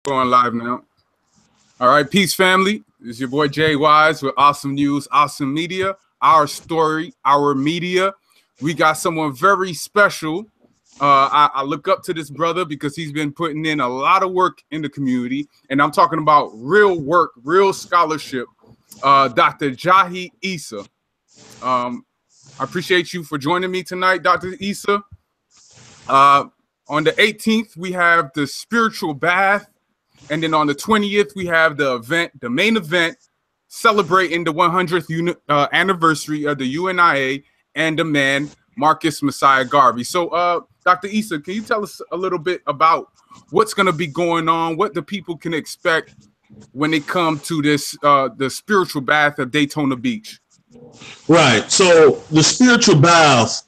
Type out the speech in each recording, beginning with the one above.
Going live now. All right, peace, family. It's your boy Jay Wise with Awesome News, Awesome Media, our story, our media. We got someone very special. I look up to this brother because he's been putting in a lot of work in the community, and I'm talking about real work, real scholarship. Dr. Jahi Issa. I appreciate you for joining me tonight, Dr. Issa. On the 18th, we have the spiritual bath. And then on the 20th, we have the event, the main event, celebrating the 100th anniversary of the UNIA and the man, Marcus Messiah Garvey. So, Dr. Issa, can you tell us a little bit about what's going to be going on, what the people can expect when they come to this, the spiritual bath of Daytona Beach? Right. So the spiritual bath,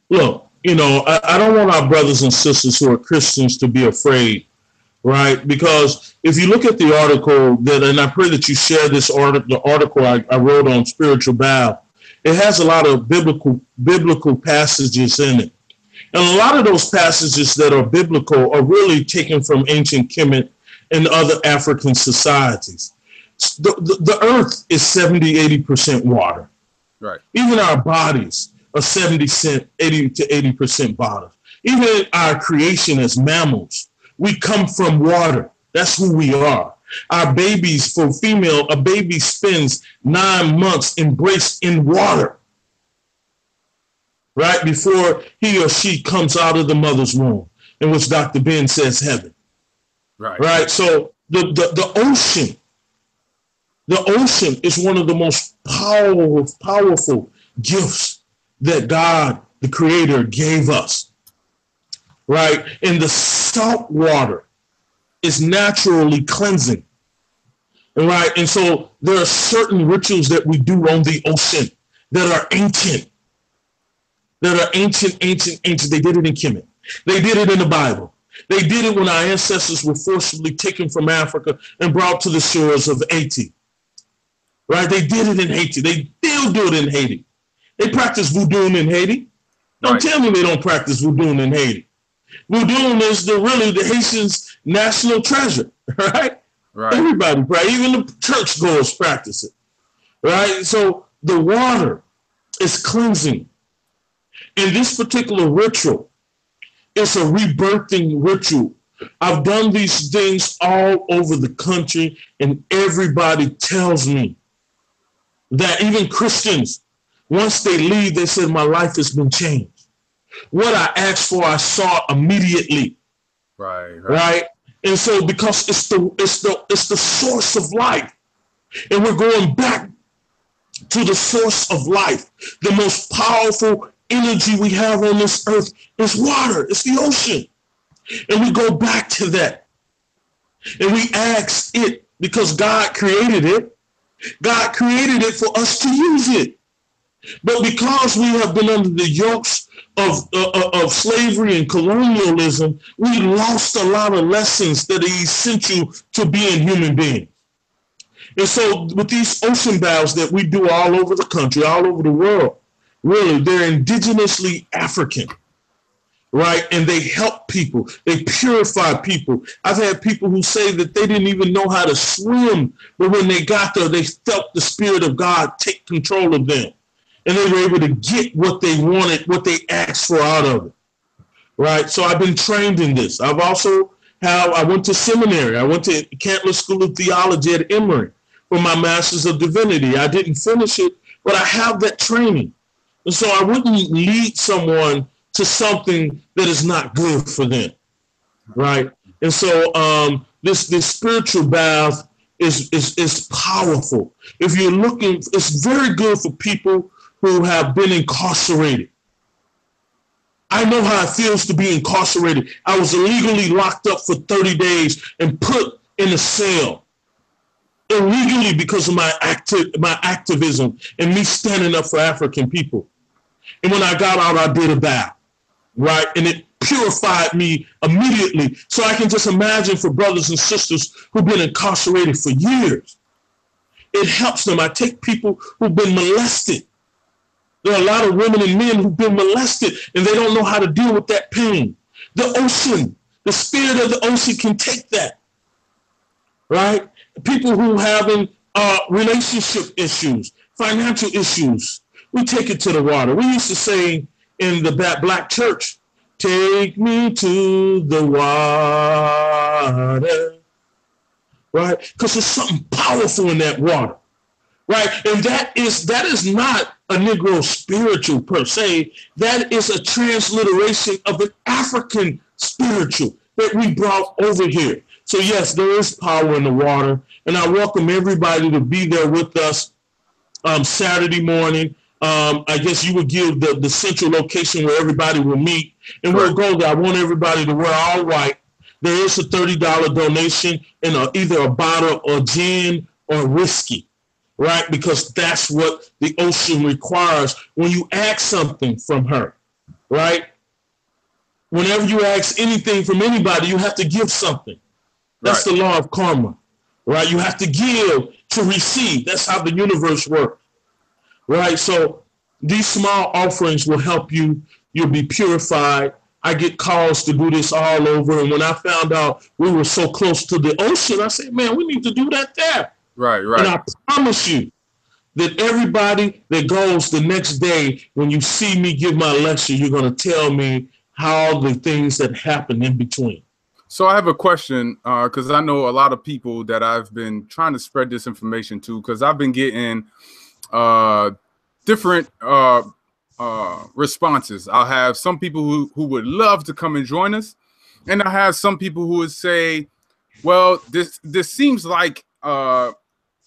look, you know, I don't want our brothers and sisters who are Christians to be afraid. Right, because if you look at the article that, and I pray that you share this article, the article I wrote on spiritual bath, it has a lot of biblical passages in it, and a lot of those passages that are biblical are really taken from ancient Kemet and other African societies. The earth is 70-80% water. Right. Even our bodies are 80 to 80% water. Even our creation as mammals. We come from water. That's who we are. Our babies, for female, a baby spends 9 months embraced in water, right, before he or she comes out of the mother's womb, in which Dr. Ben says heaven. Right. Right. So the ocean is one of the most powerful gifts that God, the Creator, gave us. Right, and the salt water is naturally cleansing, right? And so there are certain rituals that we do on the ocean that are ancient. Ancient. They did it in Kemet. They did it in the Bible. They did it when our ancestors were forcibly taken from Africa and brought to the shores of Haiti. Right? They did it in Haiti. They still do it in Haiti. They practice voodoo in Haiti. Don't tell me they don't practice voodoo in Haiti. Voodoo is really the Haitians' national treasure, right? Right. Everybody, right? Even the churchgoers practice it, right? So the water is cleansing. In this particular ritual, it's a rebirthing ritual. I've done these things all over the country, and everybody tells me that even Christians, once they leave, they said, my life has been changed. What I asked for, I saw immediately. Right. And so, because it's the source of life, and we're going back to the source of life. The most powerful energy we have on this earth is water. It's the ocean, and we go back to that, and we ask it because God created it. God created it for us to use it, but because we have been under the yokes of slavery and colonialism, we lost a lot of lessons that are essential to being human beings. And so with these ocean baths that we do all over the country, all over the world, really, they're indigenously African, right? And they help people. They purify people. I've had people who say that they didn't even know how to swim, but when they got there, they felt the Spirit of God take control of them. And they were able to get what they wanted, what they asked for out of it, right? So I've been trained in this. I went to seminary. I went to Cantler School of Theology at Emory for my Master's of Divinity. I didn't finish it, but I have that training. And so I wouldn't lead someone to something that is not good for them, right? And so this spiritual bath is powerful. If you're looking, it's very good for people who have been incarcerated. I know how it feels to be incarcerated. I was illegally locked up for 30 days and put in a cell illegally because of my activism and me standing up for African people. And when I got out, I did a bath, right? And it purified me immediately. So I can just imagine for brothers and sisters who've been incarcerated for years, it helps them. I take people who've been molested. There are a lot of women and men who've been molested and they don't know how to deal with that pain. The ocean, the spirit of the ocean can take that right? People who having relationship issues, financial issues. We take it to the water. We used to say in the black church, take me to the water, right? Because there's something powerful in that water, right? And that is not a Negro spiritual per se. That is a transliteration of an African spiritual that we brought over here. So yes, there is power in the water, and I welcome everybody to be there with us Saturday morning. I guess you would give the central location where everybody will meet, and we'll go there. I want everybody to wear all white. There is a $30 donation in either a bottle of gin or whiskey, right? Because that's what the OSOM requires when you ask something from her, right? Whenever you ask anything from anybody, you have to give something. That's the law of karma, right? You have to give to receive. That's how the universe works. Right, so these small offerings will help you. You'll be purified. I get calls to do this all over. And when I found out we were so close to the ocean, I said, man, we need to do that there. Right. And I promise you that everybody that goes the next day, when you see me give my lecture, you're going to tell me how the things that happened in between. So I have a question, because I know a lot of people that I've been trying to spread this information to, because I've been getting different responses. I'll have some people who would love to come and join us, and I have some people who would say, well, this seems like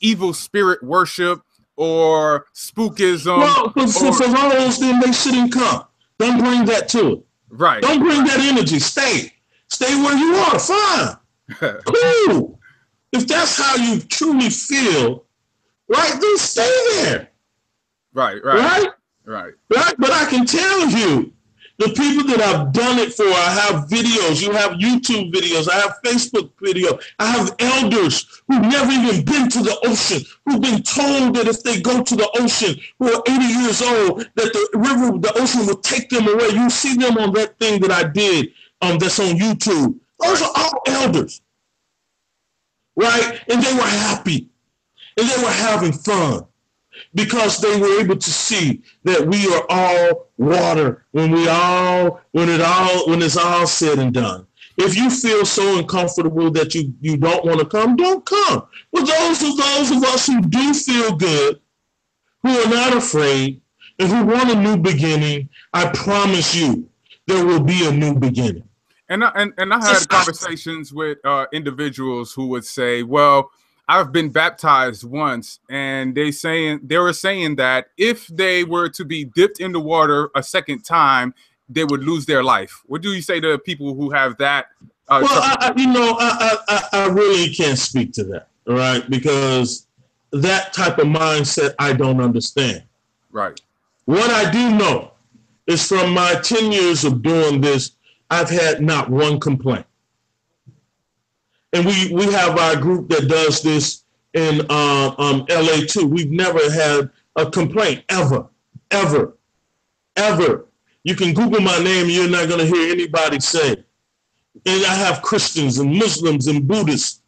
evil spirit worship or spookism. Well, for those, then they shouldn't come. Don't bring that to it. Right. Don't bring that energy. Stay where you are. Fine. Cool. If that's how you truly feel, right, then stay there. Right. But I can tell you, the people that I've done it for, I have videos, you have YouTube videos, I have Facebook videos, I have elders who've never even been to the ocean, who've been told that if they go to the ocean, who are 80 years old, that the ocean will take them away. You see them on that thing that I did that's on YouTube. Those are all elders, right? And they were happy, and they were having fun, because they were able to see that we are all water when it's all said and done. If you feel so uncomfortable that you don't want to come, don't come. But those of us who do feel good, who are not afraid, and who want a new beginning, I promise you there will be a new beginning. And I had conversations with individuals who would say, well, I've been baptized once, and they were saying that if they were to be dipped in the water a second time, they would lose their life. What do you say to people who have that? Well, I really can't speak to that, right? Because that type of mindset I don't understand. Right. What I do know is from my 10 years of doing this, I've had not one complaint. And we have our group that does this in LA too. We've never had a complaint, ever. You can Google my name and you're not going to hear anybody say. And I have Christians and Muslims and Buddhists,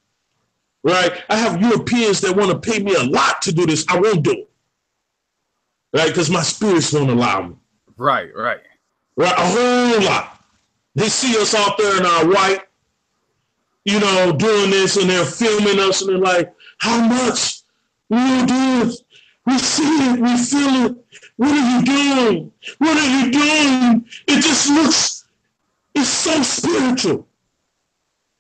right? I have Europeans that want to pay me a lot to do this. I won't do it, right? Because my spirits don't allow me. Right. A whole lot. They see us out there in our white, doing this, and they're filming us, and they're like, how much? We'll do it. We see it. We feel it. What are you doing? It just looks, it's so spiritual,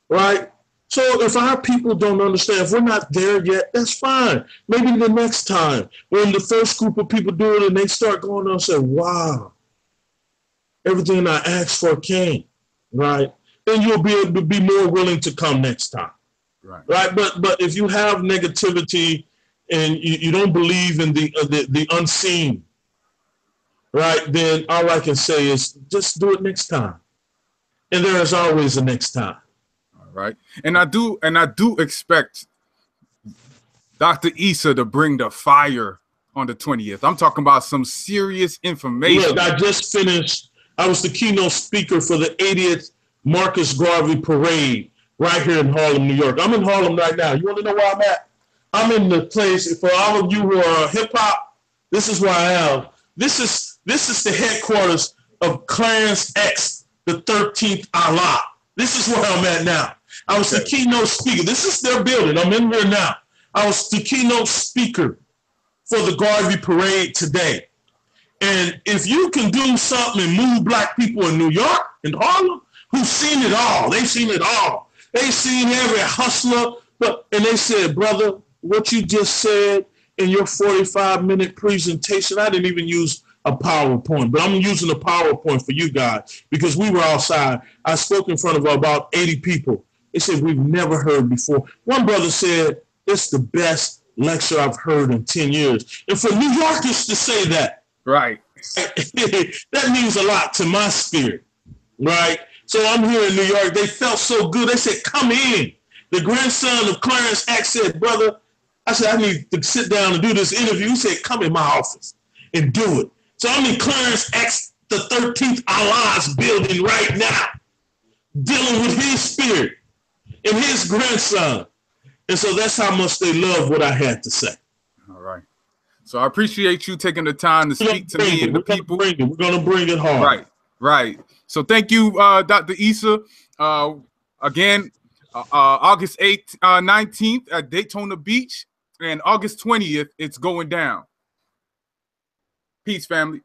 right? So if our people don't understand, if we're not there yet, that's fine. Maybe the next time, when the first group of people do it and they start going on and say, wow, everything I asked for came, right? Then you'll be able to be more willing to come next time, right? But if you have negativity and you don't believe in the unseen, right, then all I can say is just do it next time. And there is always a next time. All right. And I do expect Dr. Issa to bring the fire on the 20th. I'm talking about some serious information. Look, I just finished. I was the keynote speaker for the 80th Marcus Garvey parade right here in Harlem, New York. I'm in Harlem right now. You want to know where I'm at? I'm in the place, for all of you who are hip-hop, this is where I am. This is the headquarters of Clarence X, the 13th Allah. This is where I'm at now. I was the keynote speaker. This is their building. I'm in here now. I was the keynote speaker for the Garvey Parade today. And if you can do something and move black people in New York and Harlem, who've seen it all, they've seen it all. They've seen every hustler. And they said, brother, what you just said in your 45-minute presentation, I didn't even use a PowerPoint, but I'm using a PowerPoint for you guys because we were outside. I spoke in front of about 80 people. They said, we've never heard before. One brother said, it's the best lecture I've heard in 10 years. And for New Yorkers to say that, right, that means a lot to my spirit, right? So I'm here in New York. They felt so good. They said, come in. The grandson of Clarence X said, brother, I said, I need to sit down and do this interview. He said, come in my office and do it. So I'm in Clarence X, the 13th Allah's building right now, dealing with his spirit and his grandson. And so that's how much they love what I had to say. All right. So I appreciate you taking the time to speak to me and the people. We're going to bring it hard. Right, right. So thank you, Dr. Issa. Again, August 8th, 19th at Daytona Beach, and August 20th, it's going down. Peace, family.